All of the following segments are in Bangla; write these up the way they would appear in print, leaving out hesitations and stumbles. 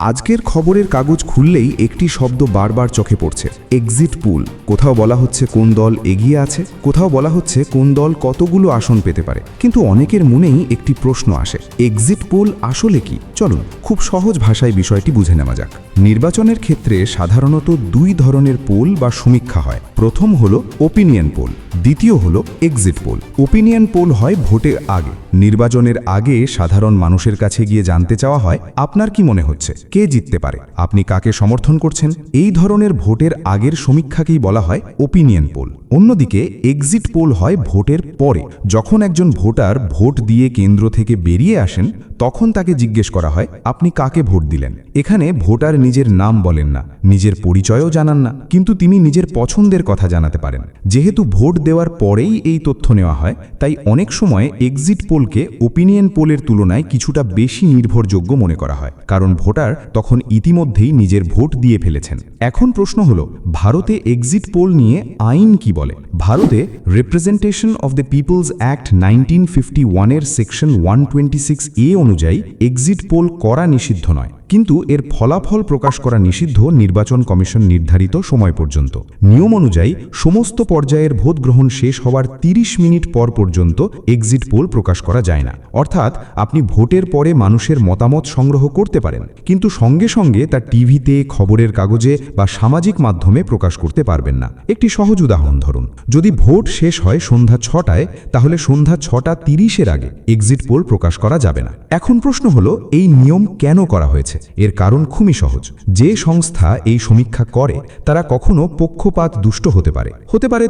আজকের খবরের কাগজ খুললেই একটি শব্দ বারবার চোখে পড়ছে, এক্সিট পোল। কোথাও বলা হচ্ছে কোন দল এগিয়ে আছে, কোথাও বলা হচ্ছে কোন দল কতগুলো আসন পেতে পারে। কিন্তু অনেকের মনেই একটি প্রশ্ন আসে, এক্সিট পোল আসলে কি? চলুন খুব সহজ ভাষায় বিষয়টি বুঝে নেওয়া যাক। নির্বাচনের ক্ষেত্রে সাধারণত দুই ধরনের পোল বা সমীক্ষা হয়। প্রথম হলো ওপিনিয়ন পোল, দ্বিতীয় হলো এক্সিট পোল। ওপিনিয়ন পোল হয় ভোটের আগে। নির্বাচনের আগে সাধারণ মানুষের কাছে গিয়ে জানতে চাওয়া হয়, আপনার কি মনে হচ্ছে কে জিততে পারে, আপনি কাকে সমর্থন করছেন? এই ধরনের ভোটের আগের সমীক্ষাকেই বলা হয় ওপিনিয়ন পোল। অন্যদিকে এক্সিট পোল হয় ভোটের পরে। যখন একজন ভোটার ভোট দিয়ে কেন্দ্র থেকে বেরিয়ে আসেন, তখন তাকে জিজ্ঞেস করা হয়, আপনি কাকে ভোট দিলেন? এখানে ভোটার নিজের নাম বলেন না, নিজের পরিচয়ও জানান না, কিন্তু তিনি নিজের পছন্দের কথা জানাতে পারেন। যেহেতু ভোট দেওয়ার পরেই এই তথ্য নেওয়া হয়, তাই অনেক সময় এক্সিট পোলকে ওপিনিয়ন পোলের তুলনায় কিছুটা বেশি নির্ভরযোগ্য মনে করা হয়, কারণ ভোটার তখন ইতিমধ্যেই নিজের ভোট দিয়ে ফেলেছেন। এখন প্রশ্ন হলো, ভারতে এক্সিট পোল নিয়ে আইন কি বলে? ভারতে representation of the peoples act 1951 এর সেকশন 126A অনুযায়ী এক্সিট পোল করা নিষিদ্ধ নয়, কিন্তু এর ফলাফল প্রকাশ করা নিষিদ্ধ নির্বাচন কমিশন নির্ধারিত সময় পর্যন্ত। নিয়ম অনুযায়ী সমস্ত পর্যায়ের ভোট গ্রহণ শেষ হওয়ার 30 মিনিট পর পর্যন্ত এক্সিট পোল প্রকাশ করা যায় না। অর্থাৎ আপনি ভোটের পরে মানুষের মতামত সংগ্রহ করতে পারেন, কিন্তু সঙ্গে সঙ্গে তা টিভিতে, খবরের কাগজে বা সামাজিক মাধ্যমে প্রকাশ করতে পারবেন না। একটি সহজ উদাহরণ ধরুন, যদি ভোট শেষ হয় সন্ধ্যা 6টায়, তাহলে সন্ধ্যা 6:30 আগে এক্সিট পোল প্রকাশ করা যাবে না। এখন প্রশ্ন হলো, এই নিয়ম কেন করা হয়েছে? এর কারণ খুবই সহজ। যে সংস্থা এই সমীক্ষা করে তারা কখনো পক্ষপাত দুষ্ট হতে পারে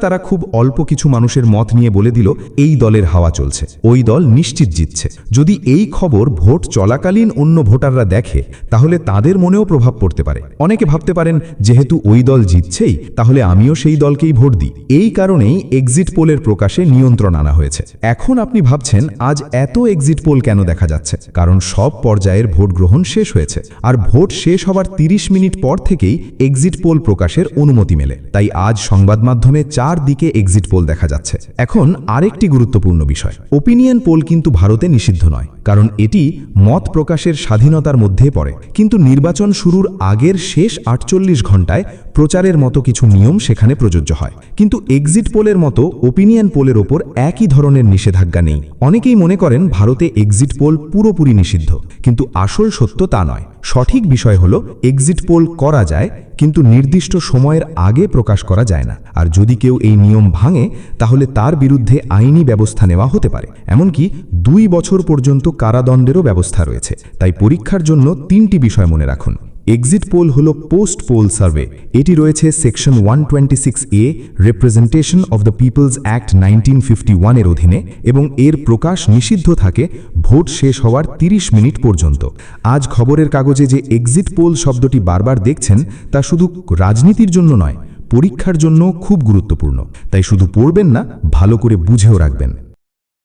তারা খুব অল্প কিছু মানুষের মত নিয়ে বলে দিল, এই দলের হাওয়া চলছে, ওই দল নিশ্চিত জিতছে। যদি এই খবর ভোট চলাকালীন অন্য ভোটাররা দেখে, তাহলে তাদের মনেও প্রভাব পড়তে পারে। অনেকে ভাবতে পারেন, যেহেতু ওই দল জিতছেই, তাহলে আমিও সেই দলকেই ভোট দিই। এই কারণেই এক্সিট পোলের প্রকাশে নিয়ন্ত্রণ আনা হয়েছে। এখন আপনি ভাবছেন, আজ এত এক্সিট পোল কেন দেখা যাচ্ছে? কারণ সব পর্যায়ের ভোট গ্রহণ শেষ হয়েছে, আর ভোট শেষ হবার 30 মিনিট পর থেকেই এক্সিট পোল প্রকাশের অনুমতি মেলে। তাই আজ সংবাদ মাধ্যমে চারদিকে এক্সিট পোল দেখা যাচ্ছে। এখন আরেকটি গুরুত্বপূর্ণ বিষয়, ওপিনিয়ন পোল কিন্তু ভারতে নিষিদ্ধ নয়, কারণ এটি মত প্রকাশের স্বাধীনতার মধ্যে পড়ে। কিন্তু নির্বাচন শুরুর আগের শেষ 48 ঘণ্টায় প্রচারের মতো কিছু নিয়ম সেখানে প্রযোজ্য হয়। কিন্তু এক্সিট পোলের মতো ওপিনিয়ন পোলের ওপর একই ধরনের নিষেধাজ্ঞা নেই। অনেকেই মনে করেন ভারতে এক্সিট পোল পুরোপুরি নিষিদ্ধ, কিন্তু আসল সত্য তা নয়। সঠিক বিষয় হলো, এক্সিট পোল করা যায়, কিন্তু নির্দিষ্ট সময়ের আগে প্রকাশ করা যায় না। আর যদি কেউ এই নিয়ম ভাঙে, তাহলে তার বিরুদ্ধে আইনি ব্যবস্থা নেওয়া হতে পারে। এমনকি 2 বছর পর্যন্ত কারাদণ্ডেরও ব্যবস্থা রয়েছে। তাই পরীক্ষার জন্য 3টি বিষয় মনে রাখুন। এক্সিট পোল হলো পোস্ট পোল সার্ভে। এটি রয়েছে section 126A representation of the peoples act 1951 এর অধীনে, এবং এর প্রকাশ নিষিদ্ধ থাকে ভোট শেষ হওয়ার 30 মিনিট পর্যন্ত। আজ খবরের কাগজে যে এক্সিট পোল শব্দটি বারবার দেখছেন, তা শুধু রাজনীতির জন্য নয়, পরীক্ষার জন্য খুব গুরুত্বপূর্ণ। তাই শুধু পড়বেন না, ভালো করে বুঝেও রাখবেন।